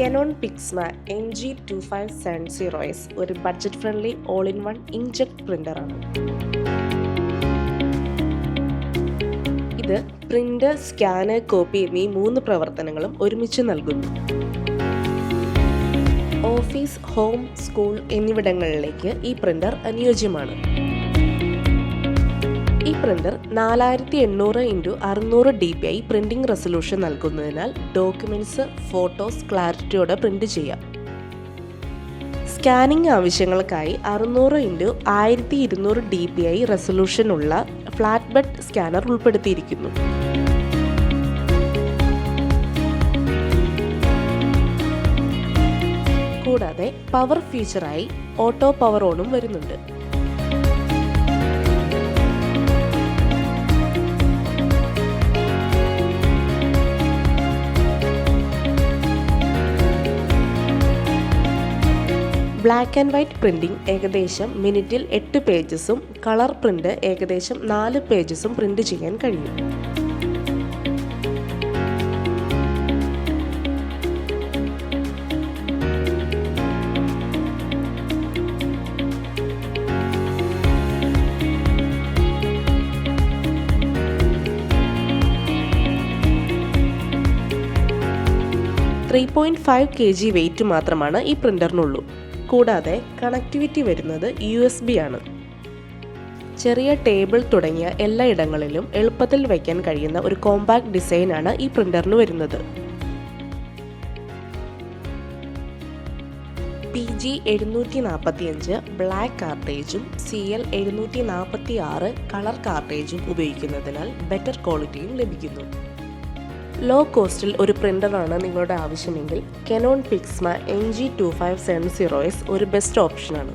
Canon Pixma NG2570S ഒരു budget friendly all in one inkjet പ്രിൻ്ററാണ്. ഇത് പ്രിൻ്റ്, സ്കാന്, കോപ്പി എന്നീ 3 പ്രവർത്തനങ്ങളും ഒരുമിച്ച് നൽകുന്നു. ഓഫീസ്, ഹോം, സ്കൂൾ എന്നിവിടങ്ങളിലേക്ക് ഈ പ്രിൻ്റർ അനുയോജ്യമാണ്. ഈ printer 4800x600 dpi printing resolution നൽകുന്നതിനാൽ ഡോക്യുമെന്റ്സ്, ഫോട്ടോസ് ക്ലാരിറ്റിയോടെ പ്രിന്റ് ചെയ്യാം. സ്കാനിംഗ് ആവശ്യങ്ങൾക്കായി 600x1200 dpi റെസൊല്യൂഷനുള്ള ഫ്ലാറ്റ് ബെഡ് സ്കാനർ ഉൾപ്പെടുത്തിയിരിക്കുന്നു. കൂടാതെ പവർ ഫീച്ചറായി ഓട്ടോ പവർ ഓണും വരുന്നുണ്ട്. ബ്ലാക്ക് ആൻഡ് വൈറ്റ് പ്രിന്റിംഗ് ഏകദേശം മിനിറ്റിൽ 8 പേജസും കളർ പ്രിന്റ് ഏകദേശം 4 പേജസും പ്രിന്റ് ചെയ്യാൻ കഴിയും. .5 kg വെയിറ്റ് മാത്രമാണ് ഈ പ്രിന്ററിനുള്ളൂ. കൂടാതെ കണക്ടിവിറ്റി വരുന്നത് USB ആണ്. ചെറിയ ടേബിൾ തുടങ്ങിയ എല്ലാ ഇടങ്ങളിലും എളുപ്പത്തിൽ വയ്ക്കാൻ കഴിയുന്ന ഒരു കോമ്പാക്ട് ഡിസൈനാണ് ഈ പ്രിന്ററിന് വരുന്നത്. PG745 ബ്ലാക്ക് കാർട്ടേജും CL746 കളർ കാർട്ടേജും ഉപയോഗിക്കുന്നതിനാൽ ബെറ്റർ ക്വാളിറ്റിയും ലഭിക്കുന്നു. ലോ കോസ്റ്റിൽ ഒരു പ്രിൻ്ററാണ് നിങ്ങളുടെ ആവശ്യമെങ്കിൽ Canon Pixma NG2570S ഒരു ബെസ്റ്റ് ഓപ്ഷനാണ്.